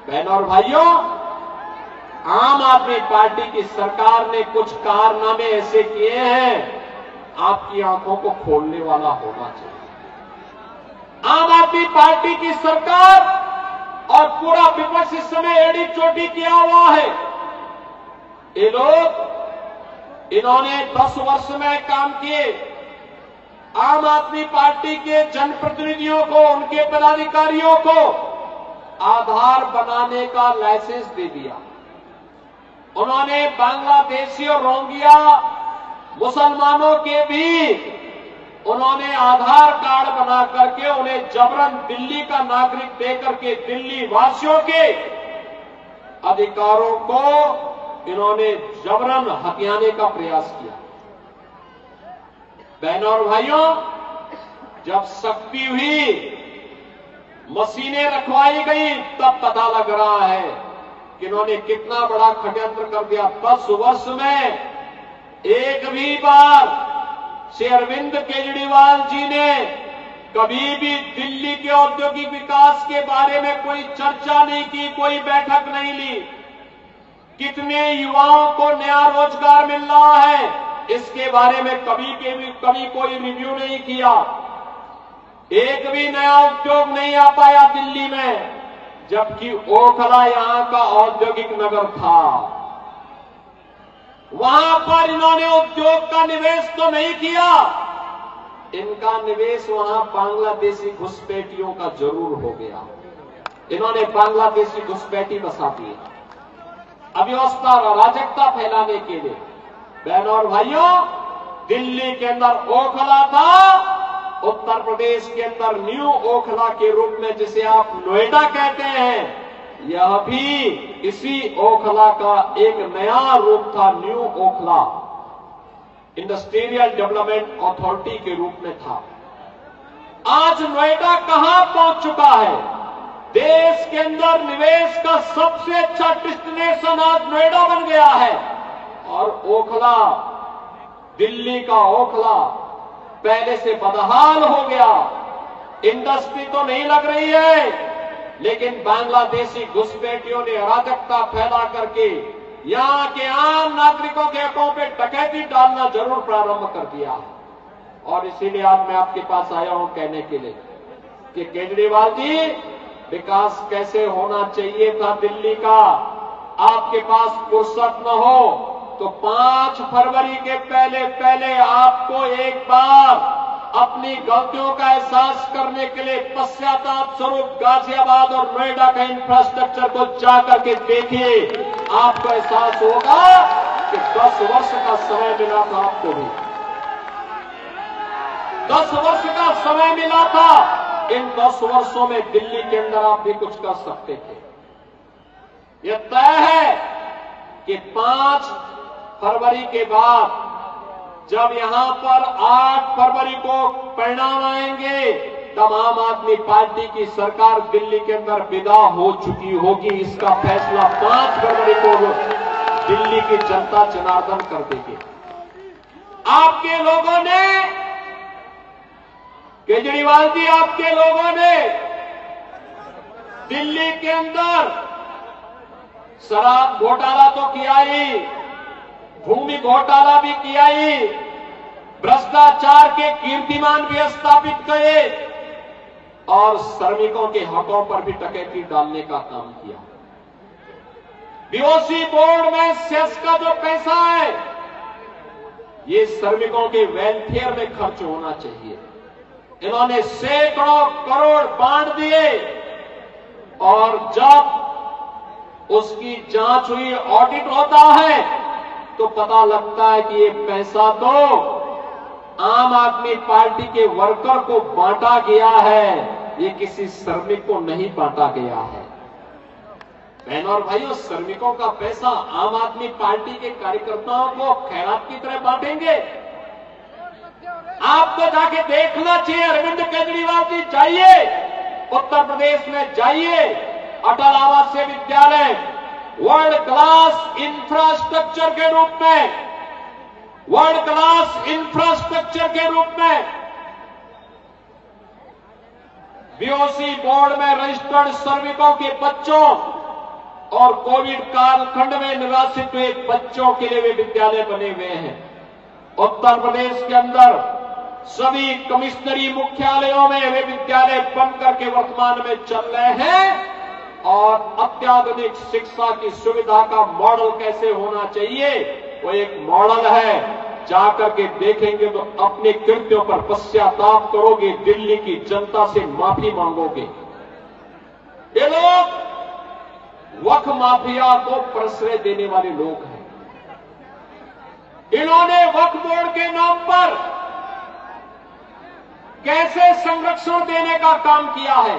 बहनों और भाइयों, आम आदमी पार्टी की सरकार ने कुछ कारनामे ऐसे किए हैं, आपकी आंखों को खोलने वाला होना चाहिए। आम आदमी पार्टी की सरकार और पूरा विपक्ष इस समय एड़ी चोटी किया हुआ है। ये लोग, इन्होंने 10 वर्ष में काम किए। आम आदमी पार्टी के जनप्रतिनिधियों को, उनके पदाधिकारियों को आधार बनाने का लाइसेंस दे दिया। उन्होंने बांग्लादेशी और रोहिंग्या मुसलमानों के भी उन्होंने आधार कार्ड बना करके उन्हें जबरन दिल्ली का नागरिक देकर के दिल्ली वासियों के अधिकारों को इन्होंने जबरन हथियाने का प्रयास किया। बहनों और भाइयों, जब सख्ती हुई, मशीनें रखवाई गई, तब पता लग रहा है कि इन्होंने कितना बड़ा षड्यंत्र कर दिया। 10 वर्ष में एक भी बार श्री अरविंद केजरीवाल जी ने कभी भी दिल्ली के औद्योगिक विकास के बारे में कोई चर्चा नहीं की, कोई बैठक नहीं ली। कितने युवाओं को नया रोजगार मिल रहा है, इसके बारे में कभी कोई रिव्यू नहीं किया। एक भी नया उद्योग नहीं आ पाया दिल्ली में, जबकि ओखला यहां का औद्योगिक नगर था। वहां पर इन्होंने उद्योग का निवेश तो नहीं किया, इनका निवेश वहां बांग्लादेशी घुसपैठियों का जरूर हो गया। इन्होंने बांग्लादेशी घुसपैठी बसा दी अव्यवस्था और अराजकता फैलाने के लिए। बहनों और भाइयों, दिल्ली के अंदर ओखला था, उत्तर प्रदेश के अंदर न्यू ओखला के रूप में, जिसे आप नोएडा कहते हैं, यह भी इसी ओखला का एक नया रूप था। New Okhla industrial development authority के रूप में था। आज नोएडा कहां पहुंच चुका है? देश के अंदर निवेश का सबसे अच्छा डेस्टिनेशन आज नोएडा बन गया है। और ओखला, दिल्ली का ओखला पहले से बदहाल हो गया। इंडस्ट्री तो नहीं लग रही है, लेकिन बांग्लादेशी घुसपैठियों ने अराजकता फैला करके यहां के आम नागरिकों के अकाउंट पे डकैती डालना जरूर प्रारंभ कर दिया है। और इसीलिए आज मैं आपके पास आया हूं कहने के लिए कि केजरीवाल जी, विकास कैसे होना चाहिए था दिल्ली का, आपके पास फुर्सत न हो तो 5 फरवरी के पहले आपको एक बार अपनी गलतियों का एहसास करने के लिए पश्चाताप स्वरूप गाजियाबाद और नोएडा का इंफ्रास्ट्रक्चर को जाकर के देखिए। आपको एहसास होगा कि 10 वर्ष का समय मिला था आपको भी, 10 वर्ष का समय मिला था। इन 10 वर्षों में दिल्ली के अंदर आप भी कुछ कर सकते थे। यह तय है कि 5 फरवरी के बाद जब यहां पर 8 फरवरी को परिणाम आएंगे, तब आम आदमी पार्टी की सरकार दिल्ली के अंदर विदा हो चुकी होगी। इसका फैसला 5 फरवरी को दिल्ली की जनता जनार्दन कर देगी। आपके लोगों ने, केजरीवाल जी, आपके लोगों ने दिल्ली के अंदर शराब घोटाला तो किया ही, भूमि घोटाला भी किया ही, भ्रष्टाचार के कीर्तिमान भी स्थापित किए और श्रमिकों के हकों पर भी डकैती डालने का काम किया। बीओसी बोर्ड में सेस का जो पैसा है, ये श्रमिकों के वेलफेयर में खर्च होना चाहिए। इन्होंने सैकड़ों करोड़ बांट दिए और जब उसकी जांच हुई, ऑडिट होता है, तो पता लगता है कि ये पैसा तो आम आदमी पार्टी के वर्कर को बांटा गया है, ये किसी श्रमिक को नहीं बांटा गया है। बहनों और भाइयों, श्रमिकों का पैसा आम आदमी पार्टी के कार्यकर्ताओं को खैरात की तरह बांटेंगे? आपको जाके देखना चाहिए। अरविंद केजरीवाल जी, जाइए उत्तर प्रदेश में, जाइए अटल आवासीय विद्यालय वर्ल्ड क्लास इंफ्रास्ट्रक्चर के रूप में, वर्ल्ड क्लास इंफ्रास्ट्रक्चर के रूप में बीओसी बोर्ड में रजिस्टर्ड श्रमिकों के बच्चों और कोविड कालखंड में निराश्रित हुए बच्चों के लिए वे विद्यालय बने हुए हैं। उत्तर प्रदेश के अंदर सभी कमिश्नरी मुख्यालयों में वे विद्यालय बन करके वर्तमान में चल रहे हैं और अत्याधुनिक शिक्षा की सुविधा का मॉडल कैसे होना चाहिए वो एक मॉडल है। जाकर के देखेंगे तो अपने कृत्यों पर पश्चाताप करोगे, दिल्ली की जनता से माफी मांगोगे। ये लोग वक्फ माफिया को प्रश्रय देने वाले लोग हैं। इन्होंने वक्फ बोर्ड के नाम पर कैसे संरक्षण देने का काम किया है।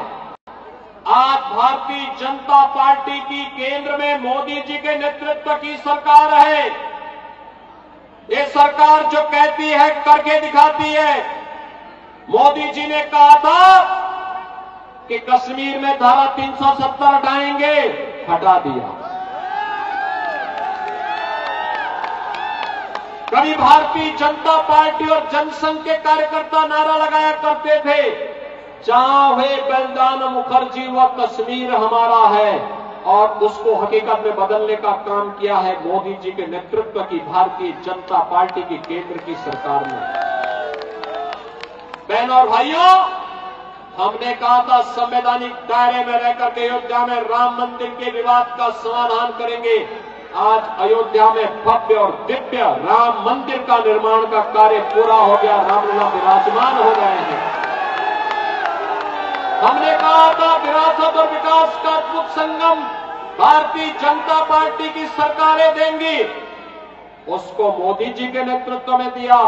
आज भारतीय जनता पार्टी की केंद्र में मोदी जी के नेतृत्व की सरकार है। ये सरकार जो कहती है करके दिखाती है। मोदी जी ने कहा था कि कश्मीर में धारा 370 हटाएंगे, हटा दिया। कभी भारतीय जनता पार्टी और जनसंघ के कार्यकर्ता नारा लगाया करते थे, जहां हुए बलिदान मुखर्जी व कश्मीर हमारा है, और उसको हकीकत में बदलने का काम किया है मोदी जी के नेतृत्व की भारतीय जनता पार्टी की केंद्र की सरकार ने। बहनों और भाइयों, हमने कहा था संवैधानिक दायरे में रहकर के अयोध्या में राम मंदिर के विवाद का समाधान करेंगे। आज अयोध्या में भव्य और दिव्य राम मंदिर का निर्माण का कार्य पूरा हो गया, रामलला विराजमान हो गए हैं। हमने कहा था विरासत और विकास का अद्भुत संगम भारतीय जनता पार्टी की सरकारें देंगी, उसको मोदी जी के नेतृत्व में दिया।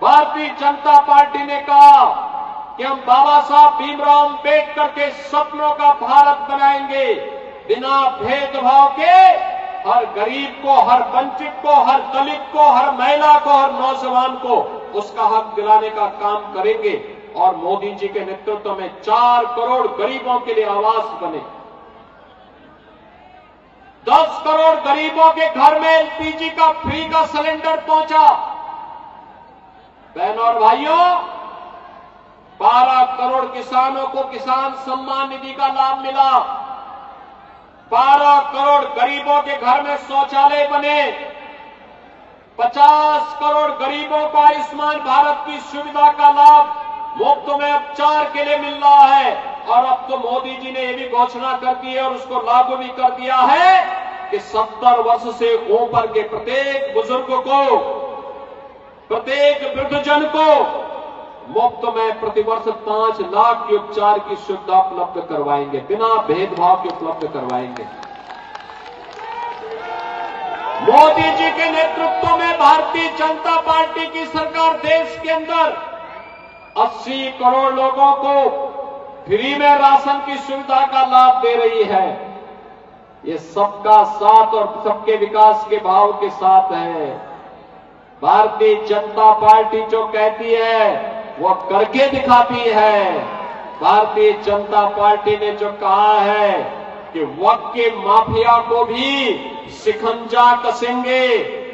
भारतीय जनता पार्टी ने कहा कि हम बाबा साहब भीमराव अम्बेडकर के सपनों का भारत बनाएंगे, बिना भेदभाव के हर गरीब को, हर वंचित को, हर दलित को, हर महिला को, हर नौजवान को उसका हक दिलाने का काम करेंगे। और मोदी जी के नेतृत्व में 4 करोड़ गरीबों के लिए आवास बने, 10 करोड़ गरीबों के घर में एलपीजी का फ्री का सिलेंडर पहुंचा। बहनों और भाइयों, 12 करोड़ किसानों को किसान सम्मान निधि का लाभ मिला, 12 करोड़ गरीबों के घर में शौचालय बने, 50 करोड़ गरीबों को आयुष्मान भारत की सुविधा का लाभ मुफ्त में उपचार के लिए मिल रहा है। और अब तो मोदी जी ने यह भी घोषणा कर दी है और उसको लागू भी कर दिया है कि 70 वर्ष से ऊपर के प्रत्येक बुजुर्ग को, प्रत्येक वृद्धजन को मुफ्त में प्रतिवर्ष 5 लाख के उपचार की सुविधा उपलब्ध करवाएंगे, बिना भेदभाव के उपलब्ध करवाएंगे। मोदी जी के नेतृत्व में भारतीय जनता पार्टी की सरकार देश के अंदर 80 करोड़ लोगों को फ्री में राशन की सुविधा का लाभ दे रही है। ये सबका साथ और सबके विकास के भाव के साथ है। भारतीय जनता पार्टी जो कहती है वो करके दिखाती है। भारतीय जनता पार्टी ने जो कहा है कि वक्फ के माफिया को भी शिकंजा कसेंगे,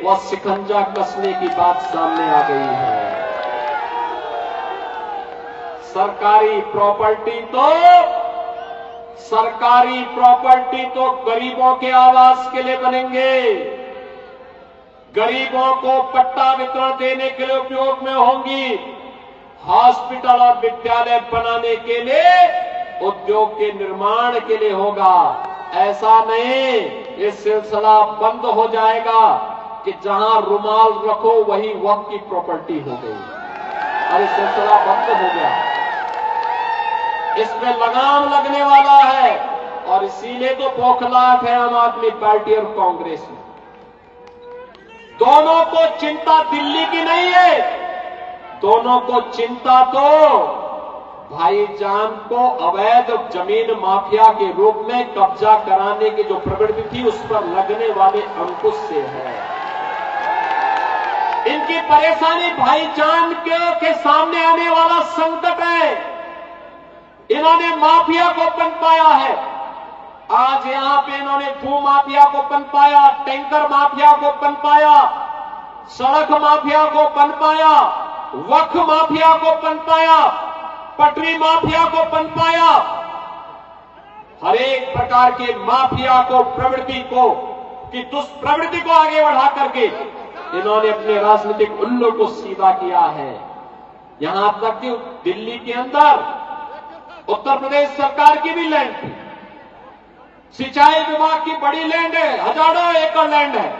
वह शिकंजा कसने की बात सामने आ गई है। सरकारी प्रॉपर्टी तो गरीबों के आवास के लिए बनेंगे, गरीबों को पट्टा वितरण देने के लिए उपयोग में होंगी, हॉस्पिटल और विद्यालय बनाने के लिए, उद्योग के निर्माण के लिए होगा। ऐसा नहीं ये सिलसिला बंद हो जाएगा कि जहां रुमाल रखो वही वक्फ की प्रॉपर्टी हो गई। अरे सिलसिला बंद हो गया, इसमें लगाम लगने वाला है। और इसीलिए तो बौखलाहट है आम आदमी पार्टी और कांग्रेस में। दोनों को चिंता दिल्ली की नहीं है, दोनों को चिंता तो भाईजान को अवैध जमीन माफिया के रूप में कब्जा कराने की जो प्रवृत्ति थी उस पर लगने वाले अंकुश से है। इनकी परेशानी भाईजान के सामने आने वाला संकट है। इन्होंने माफिया को पनपाया है। आज यहां पे इन्होंने भू माफिया को पनपाया, टैंकर माफिया को पनपाया, सड़क माफिया को पनपाया, वक्फ माफिया को पनपाया, पटरी माफिया को पनपाया। हर एक प्रकार के माफिया को, प्रवृत्ति को, कि दुष्प्रवृत्ति को आगे बढ़ा करके इन्होंने अपने राजनीतिक उल्लू को सीधा किया है। यहां तक कि दिल्ली के अंदर उत्तर प्रदेश सरकार की भी लैंड थी, सिंचाई विभाग की बड़ी लैंड है, हजारों एकड़ लैंड है,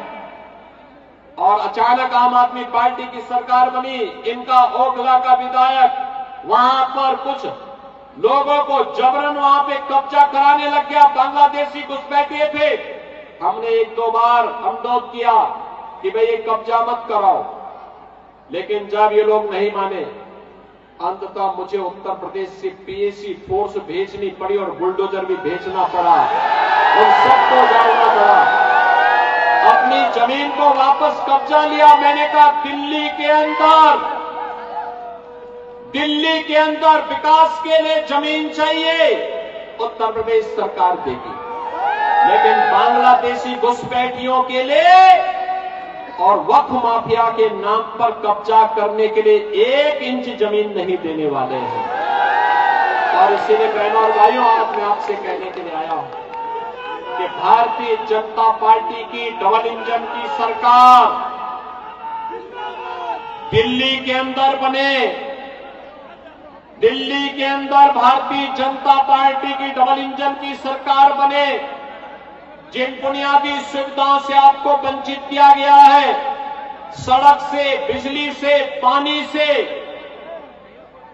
और अचानक आम आदमी पार्टी की सरकार बनी। इनका ओखला का विधायक वहां पर कुछ लोगों को जबरन वहां पे कब्जा कराने लग गया। बांग्लादेशी घुसपैठिए थे। हमने एक दो बार अनुरोध किया कि भाई ये कब्जा मत कराओ, लेकिन जब ये लोग नहीं माने, अंततः मुझे उत्तर प्रदेश से पीएसी फोर्स भेजनी पड़ी और बुलडोजर भी भेजना पड़ा, उन सबको जाना पड़ा। अपनी जमीन को वापस कब्जा लिया। मैंने कहा दिल्ली के अंदर विकास के लिए जमीन चाहिए, उत्तर प्रदेश सरकार देगी, लेकिन बांग्लादेशी घुसपैठियों के लिए और वक्फ माफिया के नाम पर कब्जा करने के लिए 1 इंच जमीन नहीं देने वाले हैं। और इसीलिए बहनों और भाइयों, आज मैं आपसे कहने के लिए आया हूं कि भारतीय जनता पार्टी की डबल इंजन की सरकार दिल्ली के अंदर बने। दिल्ली के अंदर भारतीय जनता पार्टी की डबल इंजन की सरकार बने। जिन बुनियादी सुविधाओं से आपको वंचित किया गया है, सड़क से, बिजली से, पानी से,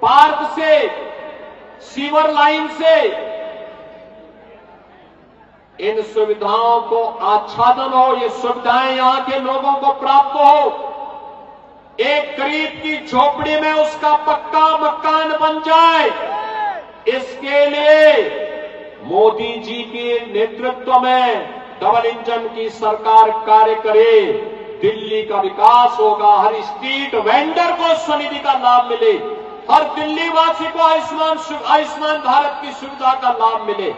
पार्क से, सीवर लाइन से, इन सुविधाओं को आच्छादन हो, ये सुविधाएं यहां के लोगों को प्राप्त हो, एक गरीब की झोपड़ी में उसका पक्का मकान बन जाए, इसके लिए मोदी जी के नेतृत्व में डबल इंजन की सरकार कार्य करे। दिल्ली का विकास होगा, हर स्ट्रीट वेंडर को स्वनिधि का लाभ मिले, हर दिल्ली वासी को आयुष्मान भारत की सुविधा का लाभ मिले।